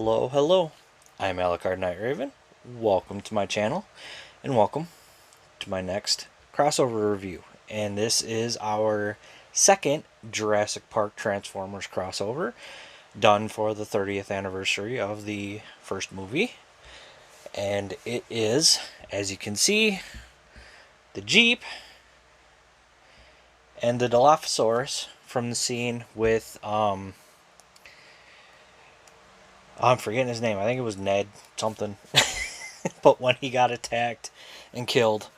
Hello, hello. I'm Alucard Night Raven. Welcome to my channel, and welcome to my next crossover review. And this is our second Jurassic Park Transformers crossover, done for the 30th anniversary of the first movie. And it is, as you can see, the Jeep and the Dilophosaurus from the scene with I'm forgetting his name. I think it was Ned something. But when he got attacked and killed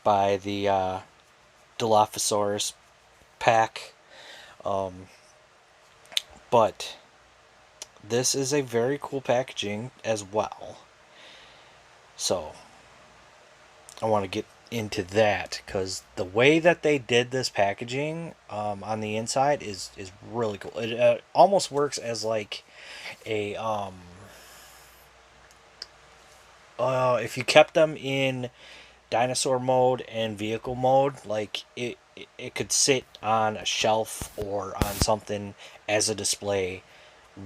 by the Dilophosaurus pack. But this is a very cool packaging as well. So I want to get into that because the way that they did this packaging on the inside is really cool. It almost works as like a if you kept them in dinosaur mode and vehicle mode, like it could sit on a shelf or on something as a display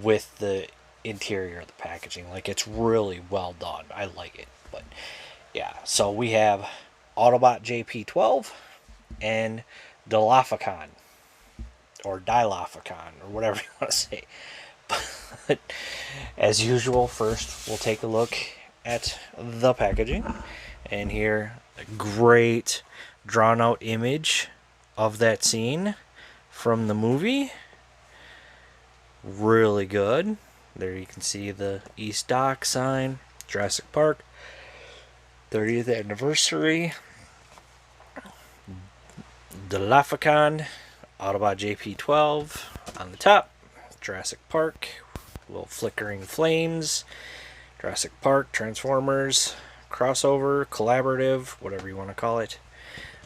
with the interior of the packaging. Like, it's really well done. I like it. But yeah, so we have Autobot JP12 and Dilophocon, or Dilophocon, or whatever you want to say. But as usual, first we'll take a look at the packaging. And here, a great drawn out image of that scene from the movie. Really good. There you can see the East Dock sign, Jurassic Park, 30th anniversary. Dilophocon, Autobot JP12 on the top. Jurassic Park, little flickering flames. Jurassic Park, Transformers, crossover, collaborative, whatever you want to call it.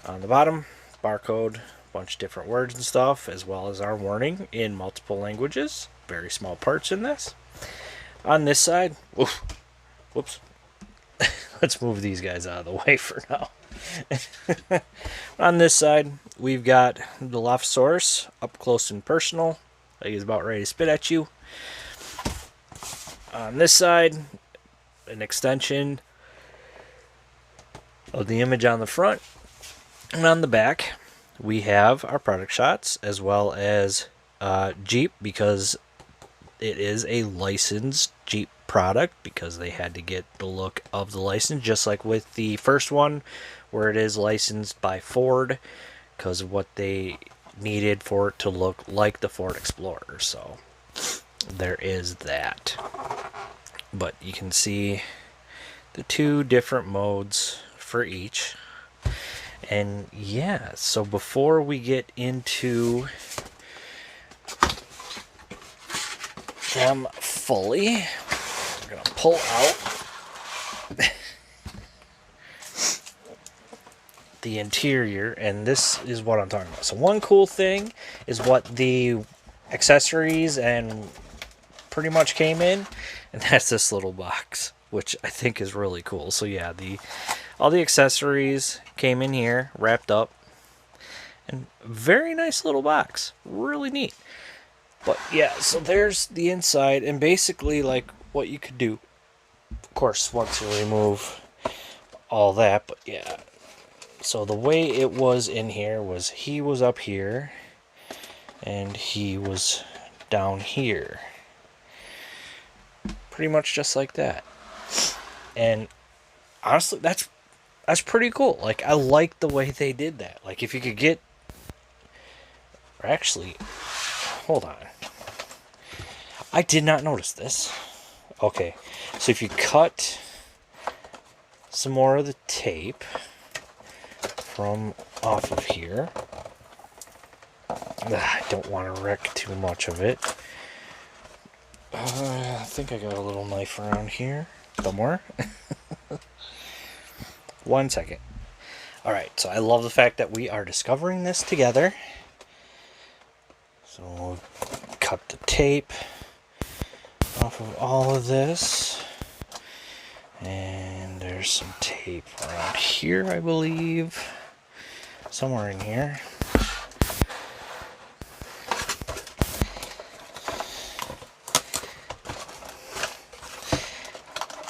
On the bottom, barcode, bunch of different words and stuff, as well as our warning in multiple languages. Very small parts in this. On this side, whoops. Let's move these guys out of the way for now. On this side, we've got the Dilophosaurus up close and personal. He's about ready to spit at you. On this side, an extension of the image on the front. And on the back, we have our product shots, as well as Jeep, because it is a licensed Jeep product, because they had to get the look of the license, just like with the first one, where it is licensed by Ford, because of what they needed for it to look like the Ford Explorer. So there is that. But you can see the two different modes for each. And yeah, so before we get into them fully, we're going to pull out the interior, and this is what I'm talking about. So one cool thing is what the accessories and pretty much came in, and that's this little box, which I think is really cool. So yeah, all the accessories came in here, wrapped up, and very nice little box. Really neat. But yeah, so there's the inside, and basically like what you could do, of course, once you remove all that. But yeah, so the way it was in here was he was up here and he was down here, pretty much just like that. And honestly, that's pretty cool. Like, I like the way they did that. Like, if you could get, or actually, hold on, I did not notice this. Okay, so if you cut some more of the tape from off of here, I don't want to wreck too much of it. I think I got a little knife around here somewhere. One second. Alright, so I love the fact that we are discovering this together. So we'll cut the tape off of all of this. And there's some tape around here, I believe. Somewhere in here.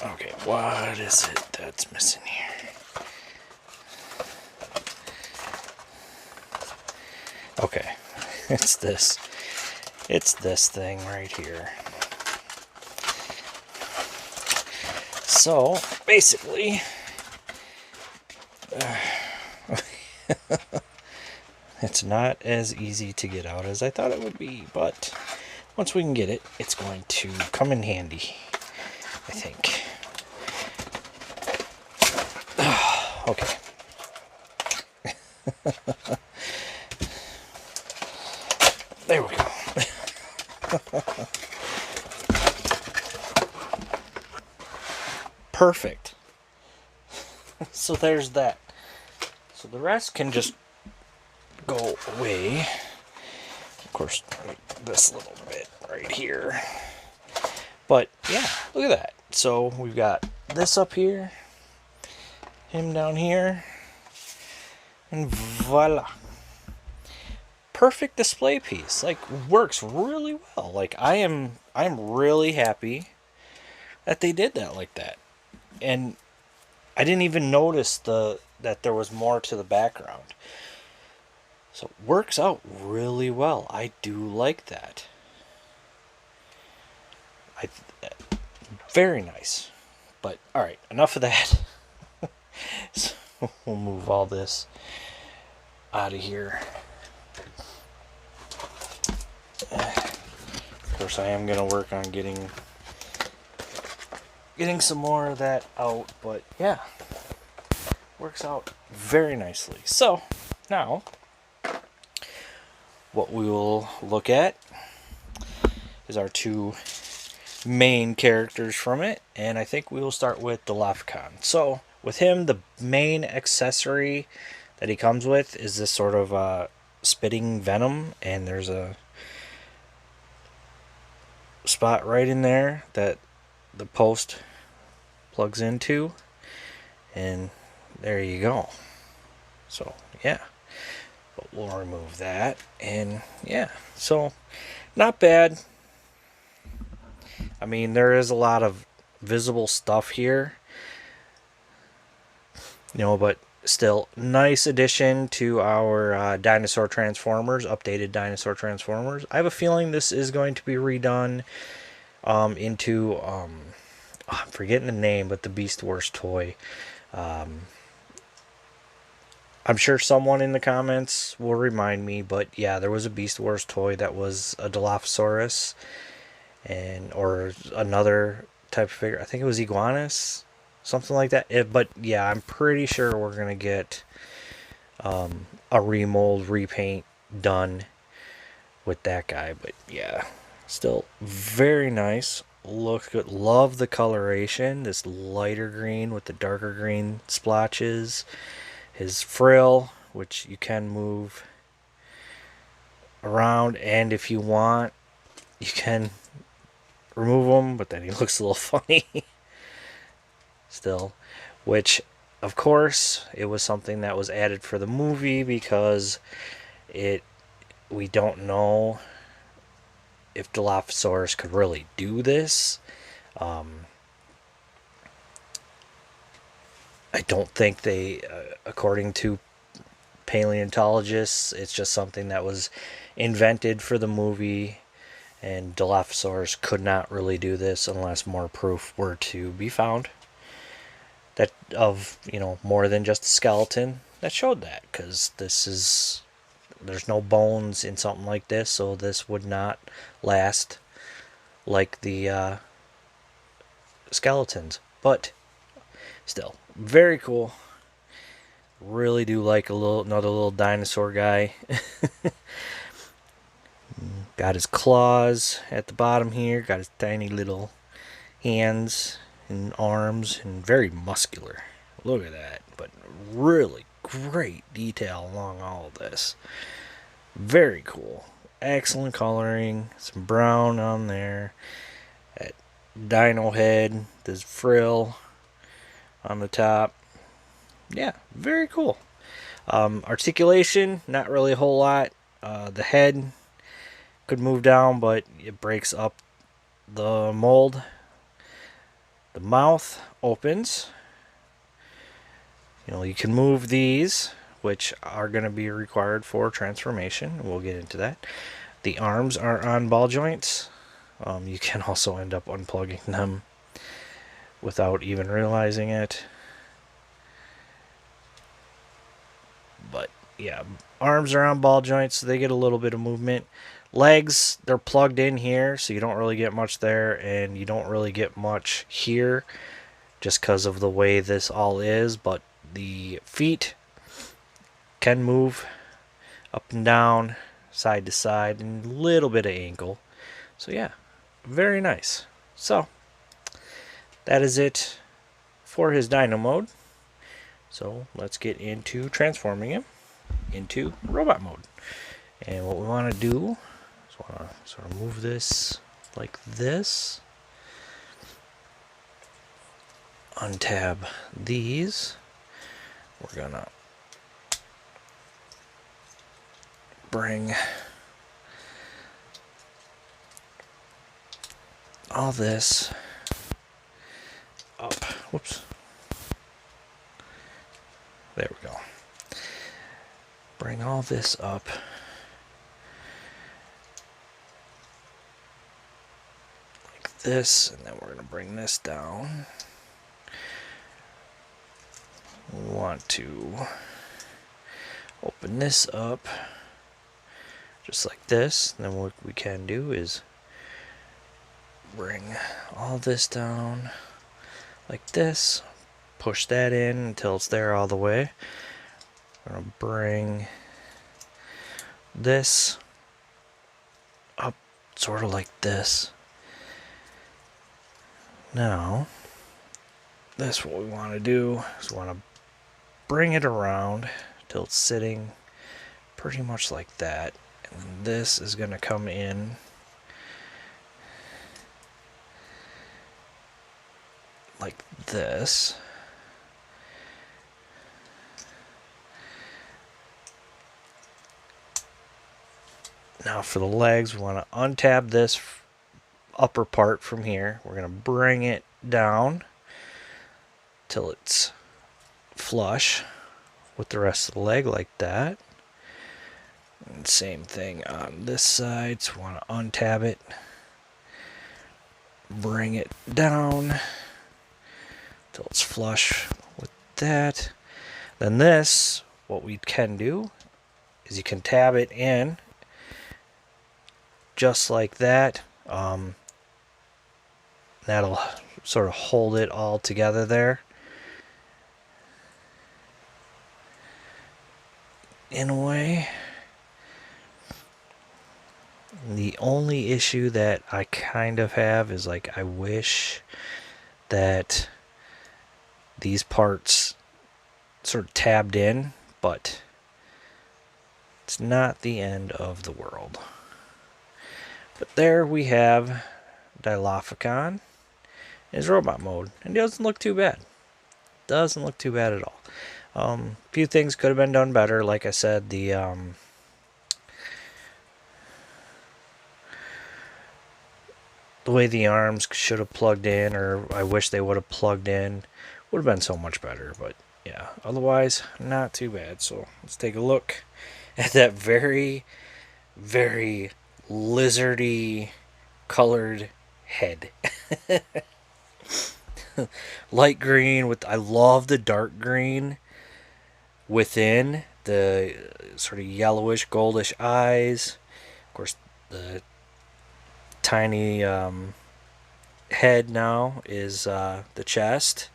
Okay, what is it that's missing here? Okay, it's this. It's this thing right here. So, basically, it's not as easy to get out as I thought it would be, but once we can get it, it's going to come in handy, I think. Okay. There we go. Perfect. So there's that. So the rest can just go away. Of course, this little bit right here. But yeah, look at that. So we've got this up here, him down here, and voila. Perfect display piece. Like, works really well. Like, I'm really happy that they did that like that. And I didn't even notice that there was more to the background. So it works out really well. I do like that. Very nice. But alright, enough of that. So we'll move all this out of here. Of course, I am going to work on getting some more of that out, but yeah, works out very nicely. So now what we will look at is our two main characters from it, and I think we will start with Dilophocon. So with him, the main accessory that he comes with is this sort of spitting venom, and there's a spot right in there that the post plugs into, and there you go. So yeah, but we'll remove that, and yeah, so not bad. I mean, there is a lot of visible stuff here, but still nice addition to our dinosaur transformers, updated dinosaur transformers. I have a feeling this is going to be redone into I'm forgetting the name, but the Beast Wars toy. I'm sure someone in the comments will remind me, but yeah, there was a Beast Wars toy that was a Dilophosaurus, or another type of figure. I think it was Iguanus, something like that. But yeah, I'm pretty sure we're gonna get a remold, repaint done with that guy. But yeah, still very nice. Looks good. Love the coloration. This lighter green with the darker green splotches. His frill, which you can move around, and if you want, you can remove him, but then he looks a little funny still, which of course it was something that was added for the movie because we don't know if Dilophosaurus could really do this. I don't think they, according to paleontologists, it's just something that was invented for the movie, and Dilophosaurus could not really do this unless more proof were to be found that of more than just a skeleton that showed that, because there's no bones in something like this, so this would not last like the skeletons. But still, very cool. Really do like another little dinosaur guy. Got his claws at the bottom here. Got his tiny little hands and arms, and very muscular. Look at that. But really great detail along all of this. Very cool. Excellent coloring. Some brown on there. That dino head. This frill on the top. Yeah, very cool. Articulation, not really a whole lot. The head could move down, but it breaks up the mold. The mouth opens. You can move these, which are going to be required for transformation. We'll get into that. The arms are on ball joints. You can also end up unplugging them without even realizing it. But yeah, arms are on ball joints, so they get a little bit of movement. Legs, they're plugged in here, so you don't really get much there, and you don't really get much here just because of the way this all is. But the feet can move up and down, side to side, and a little bit of ankle. So yeah, very nice. So that is it for his Dino mode. So let's get into transforming him into robot mode. And what we want to do is want to sort of move this like this. Untab these. We're going to bring all this up. Whoops. There we go. Bring all this up. Like this, and then we're going to bring this down. We want to open this up just like this. And then what we can do is bring all this down like this. Push that in until it's there all the way. I'm going to bring this up sort of like this. Now, this what we want to do is we want to bring it around till it's sitting pretty much like that. And then this is going to come in like this. Now for the legs, we want to untab this upper part from here. We're going to bring it down till it's flush with the rest of the leg like that. And same thing on this side. So we want to untab it, bring it down till it's flush with that. Then this, what we can do is you can tab it in just like that. That'll sort of hold it all together there. In a way. The only issue that I kind of have is like I wish that these parts sort of tabbed in, but it's not the end of the world. But there we have Dilophocon in his robot mode. And it doesn't look too bad. Doesn't look too bad at all. A few things could have been done better. Like I said, the way the arms should have plugged in, or I wish they would have plugged in, would have been so much better. But yeah, otherwise, not too bad. So let's take a look at that very, very lizardy colored head. Light green with, I love the dark green within, the sort of yellowish goldish eyes. Of course, the tiny head now is the chest.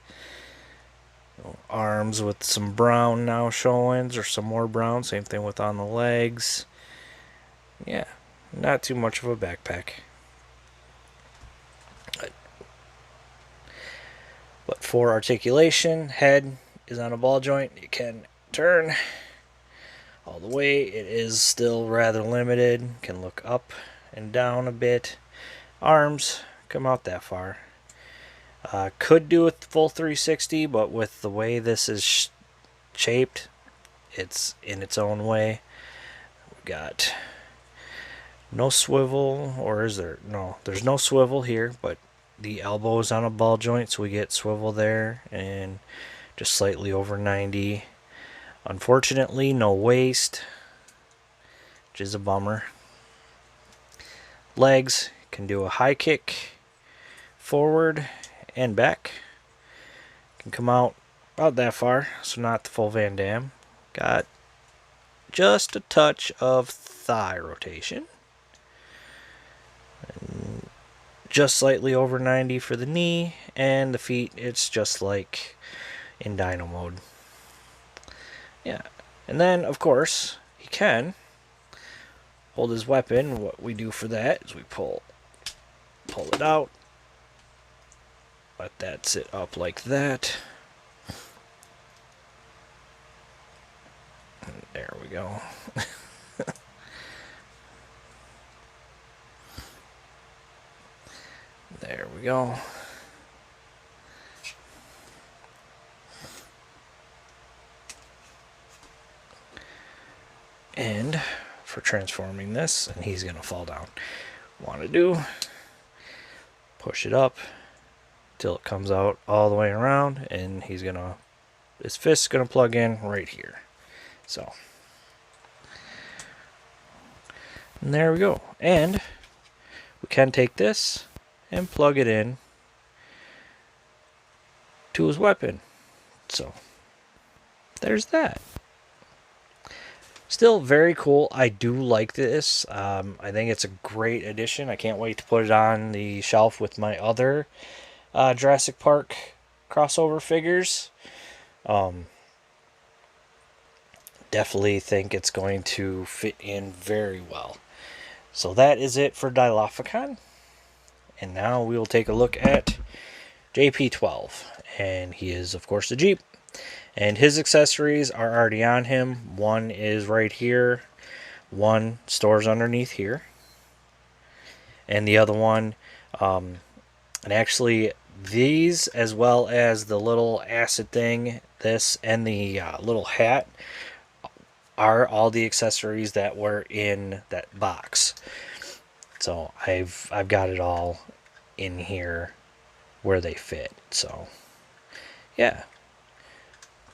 Arms with some brown now showing, or some more brown. Same thing with on the legs. Yeah, not too much of a backpack. But for articulation, head is on a ball joint. You can turn all the way. It is still rather limited. Can look up and down a bit. Arms come out that far. Could do a full 360, but with the way this is shaped, it's in its own way. We've got no swivel, or is there? No, there's no swivel here, but the elbows on a ball joint, so we get swivel there, and just slightly over 90. Unfortunately, no waist, which is a bummer. Legs can do a high kick forward and back. Can come out about that far, so not the full Van Damme. Got just a touch of thigh rotation. And just slightly over 90 for the knee, and the feet, it's just like in Dino mode. Yeah, and then of course he can hold his weapon. What we do for that is we pull it out, let that sit up like that. And there we go. There we go. And for transforming this, and he's gonna fall down. Want to do, push it up till it comes out all the way around, and his fist's gonna plug in right here. So, and there we go. And we can take this and plug it in to his weapon. So, there's that. Still very cool. I do like this. I think it's a great addition. I can't wait to put it on the shelf with my other Jurassic Park crossover figures. Definitely think it's going to fit in very well. So that is it for Dilophocon. And now we will take a look at JP12. And he is, of course, the Jeep. And his accessories are already on him. One is right here. One stores underneath here. And the other one, and actually these, as well as the little acid thing, this, and the little hat, are all the accessories that were in that box. So I've got it all in here where they fit. So yeah.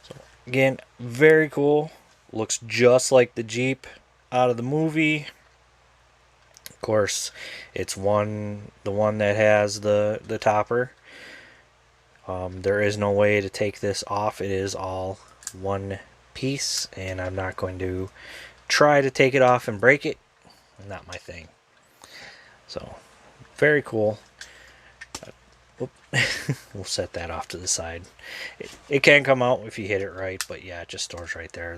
So again, very cool. Looks just like the Jeep out of the movie. Of course, it's the one that has the topper. There is no way to take this off. It is all one piece, and I'm not going to try to take it off and break it. Not my thing. So, very cool. We'll set that off to the side. It can come out if you hit it right, but yeah, it just stores right there.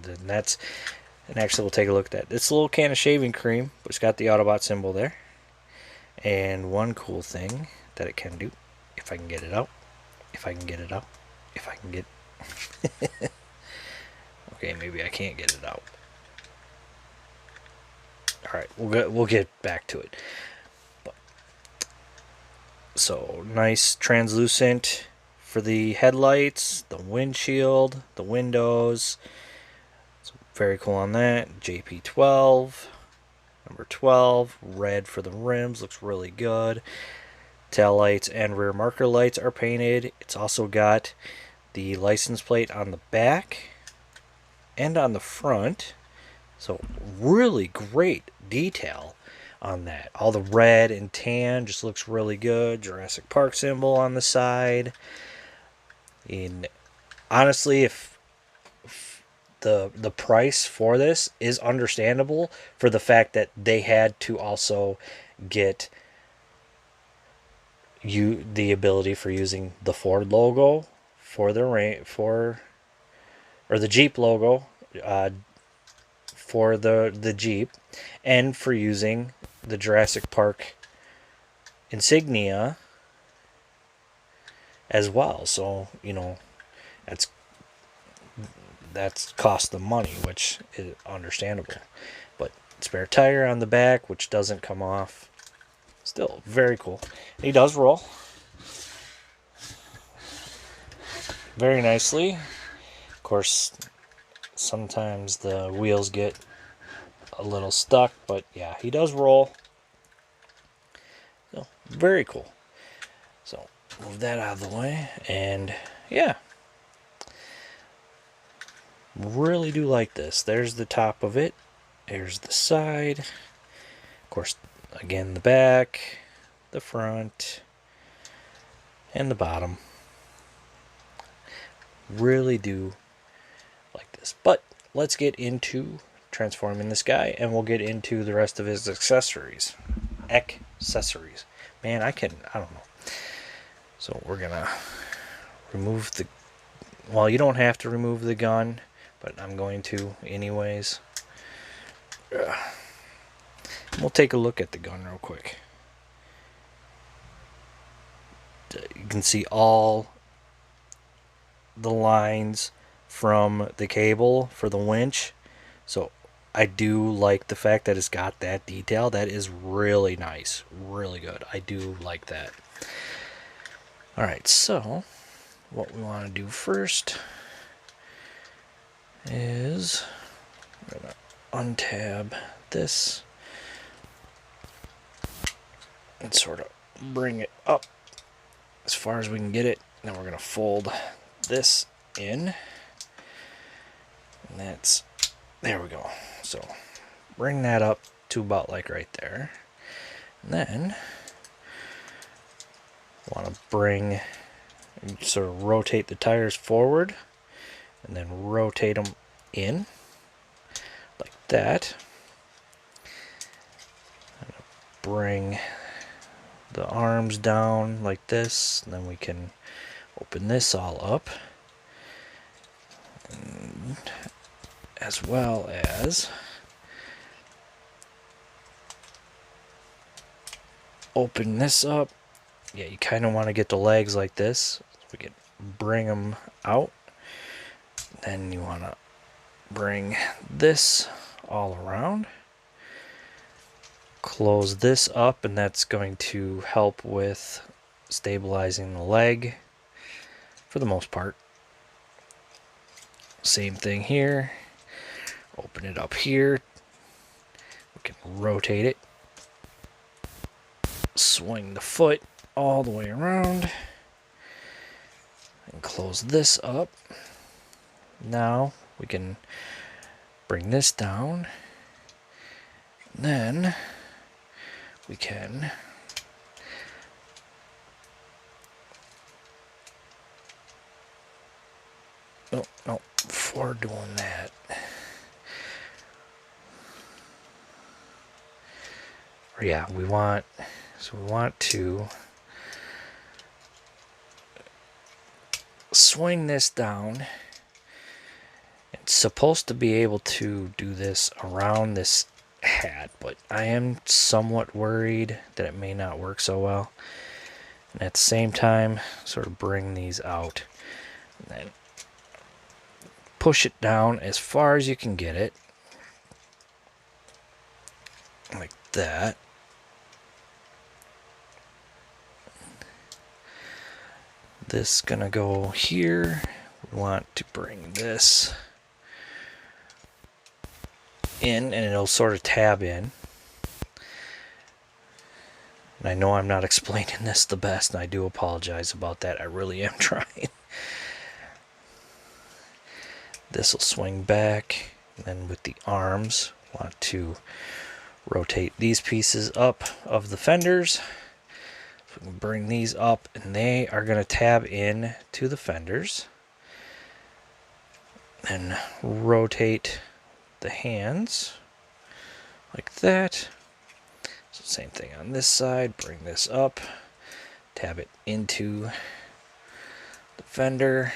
And actually we'll take a look at that. It's a little can of shaving cream, but it's got the Autobot symbol there. And one cool thing that it can do, if I can get it out, okay, maybe I can't get it out. All right, we'll get back to it. So nice translucent for the headlights, the windshield, the windows. So very cool on that. JP12, number 12, red for the rims, looks really good. Tail lights and rear marker lights are painted. It's also got the license plate on the back and on the front. So really great detail on that. All the red and tan just looks really good. Jurassic Park symbol on the side. And honestly, if the price for this is understandable for the fact that they had to also get the ability for using the Ford logo for the Jeep logo for the Jeep, and for using the Jurassic Park insignia as well. So, you know, that's cost them money, which is understandable. But spare tire on the back, which doesn't come off. Still very cool. He does roll very nicely. Of course, sometimes the wheels get a little stuck, but yeah, he does roll. So, very cool. So move that out of the way, and yeah, really do like this. There's the top of it. There's the side. Of course, again, the back, the front, and the bottom. Really do like this. But let's get into transforming this guy, and we'll get into the rest of his accessories. Man, I don't know. So we're gonna remove the, well, you don't have to remove the gun, but I'm going to anyways. We'll take a look at the gun real quick. You can see all the lines from the cable for the winch. So I do like the fact that it's got that detail. That is really nice. Really good. I do like that. Alright, so what we want to do first is we're going to untab this and sort of bring it up as far as we can get it. Now we're going to fold this in. And that's, there we go. So bring that up to about like right there. And then want to bring, sort of rotate the tires forward and then rotate them in like that. Bring the arms down like this, and then we can open this all up, and as well as open this up. Yeah, you kind of want to get the legs like this, so we can bring them out. Then you want to bring this all around, close this up, and that's going to help with stabilizing the leg for the most part. Same thing here. Open it up here. We can rotate it, swing the foot all the way around, and close this up. Now we can bring this down, and then we can no, before doing that, yeah, we want to swing this down. It's supposed to be able to do this around this hat, but I am somewhat worried that it may not work so well. And at the same time, sort of bring these out and then push it down as far as you can get it, like that. This is gonna go here. We want to bring this in, and it'll sort of tab in. And I know I'm not explaining this the best, and I do apologize about that. I really am trying. This will swing back, and then with the arms, want to rotate these pieces up of the fenders. So we can bring these up, and they are going to tab in to the fenders. And rotate the hands like that. So same thing on this side. Bring this up, tab it into the fender,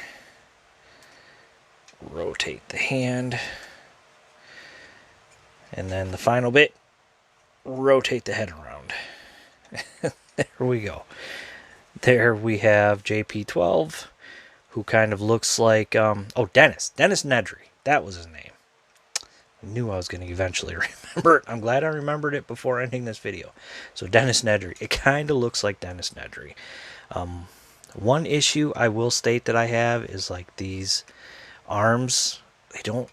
rotate the hand, and then the final bit, rotate the head around. There we go. There we have JP12, who kind of looks like, Dennis Nedry. That was his name. I knew I was going to eventually remember it. I'm glad I remembered it before ending this video. So Dennis Nedry. It kind of looks like Dennis Nedry. One issue I will state that I have is like these arms. They don't.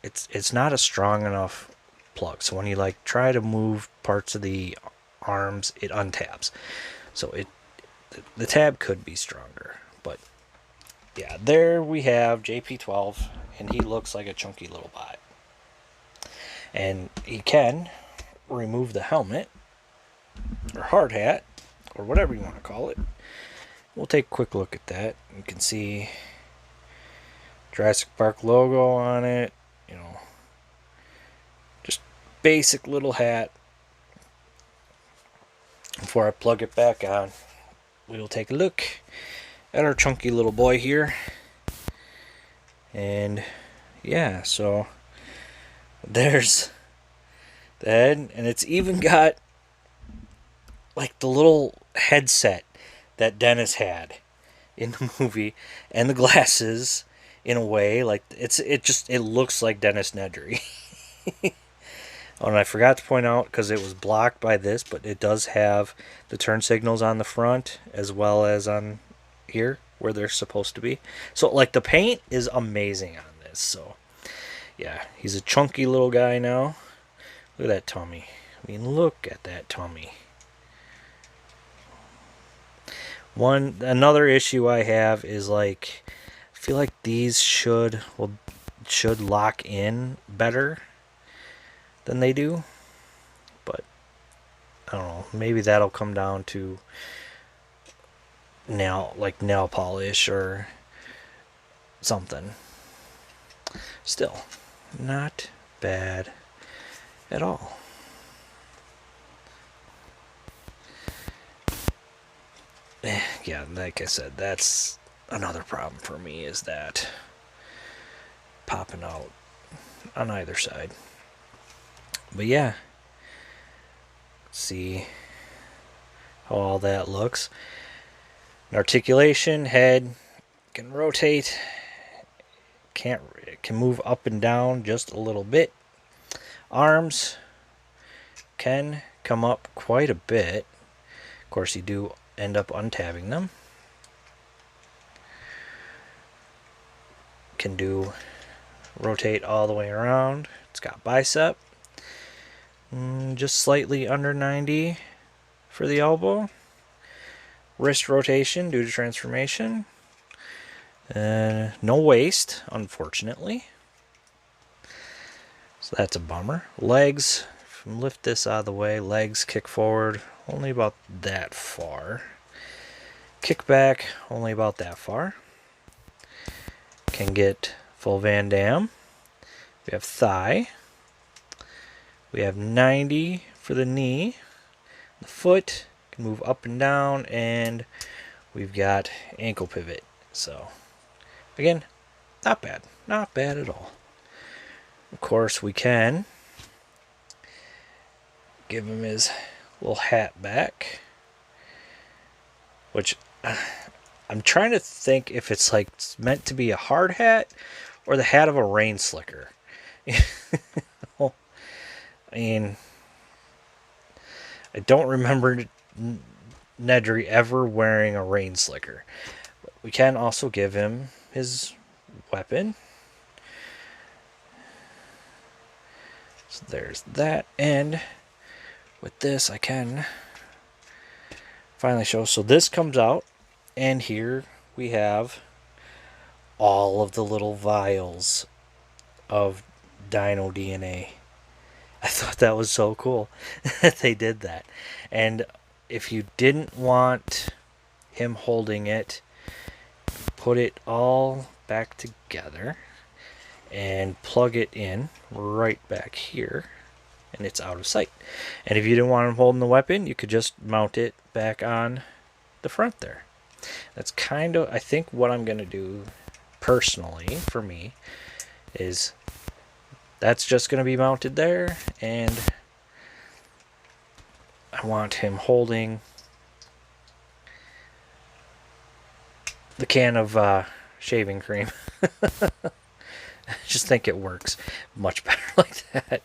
It's not a strong enough plug. So when you like try to move parts of the arms, it untabs. So the tab could be stronger, but yeah, there we have JP12, and he looks like a chunky little bot. And he can remove the helmet, or hard hat, or whatever you want to call it. We'll take a quick look at that. You can see Jurassic Park logo on it, you know, just basic little hat. Before I plug it back on, we'll take a look at our chunky little boy here. And yeah, so there's the head, and it's even got like the little headset that Dennis had in the movie, and the glasses in a way. Like it looks like Dennis Nedry. Oh, and I forgot to point out, because it was blocked by this, but it does have the turn signals on the front as well as on here where they're supposed to be. So like the paint is amazing on this. So yeah, he's a chunky little guy now. Look at that tummy. I mean, look at that tummy. Another issue I have is, like, I feel like these should lock in better than they do, but I don't know, maybe that'll come down to nail polish or something. Still not bad at all. Yeah, like I said, that's another problem for me, is that popping out on either side. But yeah, see how all that looks. An articulation, head can rotate, can move up and down just a little bit. Arms can come up quite a bit. Of course, you do end up untabbing them. Can do rotate all the way around. It's got bicep. Just slightly under 90 for the elbow. Wrist rotation due to transformation. No waist, unfortunately. So that's a bummer. Legs, if I lift this out of the way, legs kick forward only about that far. Kick back only about that far. Can get full Van Damme. We have thigh. We have 90 for the knee. The foot can move up and down, and we've got ankle pivot. So again, not bad. Not bad at all. Of course, we can give him his little hat back, which I'm trying to think if it's like meant to be a hard hat or the hat of a rain slicker. I mean, I don't remember Nedry ever wearing a rain slicker. But we can also give him his weapon. So there's that, and with this I can finally show. So this comes out, and here we have all of the little vials of dino DNA. I thought that was so cool that they did that. And if you didn't want him holding it, put it all back together and plug it in right back here, and it's out of sight. And if you didn't want him holding the weapon, you could just mount it back on the front there. That's kind of, I think, what I'm going to do personally for me is that's just going to be mounted there, and I want him holding the can of shaving cream. I just think it works much better like that.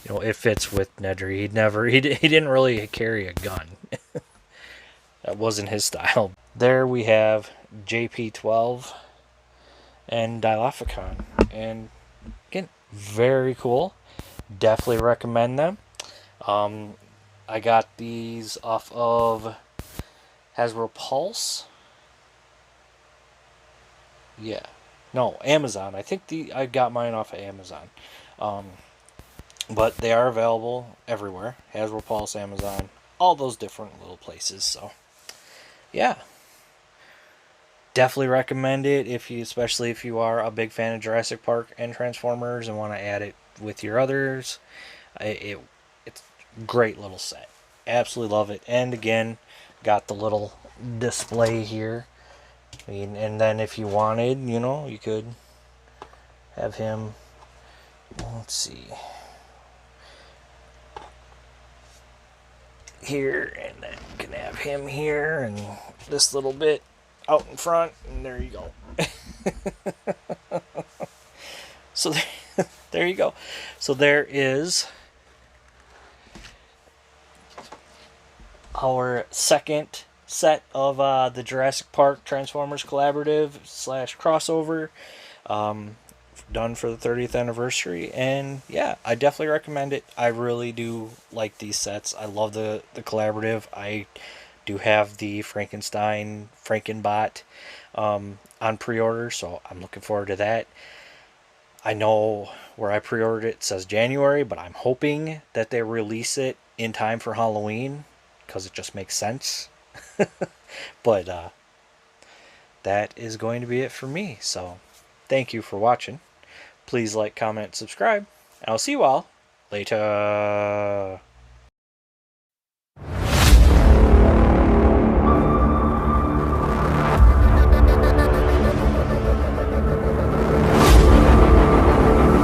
You know, it fits with Nedry. He didn't really carry a gun. That wasn't his style. There we have JP12 and Dilophocon, and again, very cool. Definitely recommend them. I got these off of Hasbro Pulse. Yeah. No, Amazon. I think I got mine off of Amazon. But they are available everywhere. Hasbro Pulse, Amazon, all those different little places. So, yeah. Definitely recommend it especially if you are a big fan of Jurassic Park and Transformers and want to add it with your others. It's a great little set. Absolutely love it. And again, got the little display here. I mean, and then if you wanted, you could have him. Let's see. Here, and then you can have him here, and this little bit out in front, and there you go. So there you go. So there is our second set of the Jurassic Park Transformers Collaborative / crossover, done for the 30th anniversary. And yeah, I definitely recommend it. I really do like these sets. I love the collaborative. I do have the Frankenbot on pre-order, so I'm looking forward to that. I know where I pre-ordered it says January, but I'm hoping that they release it in time for Halloween because it just makes sense. But that is going to be it for me. So thank you for watching. Please like, comment, subscribe, and I'll see you all later.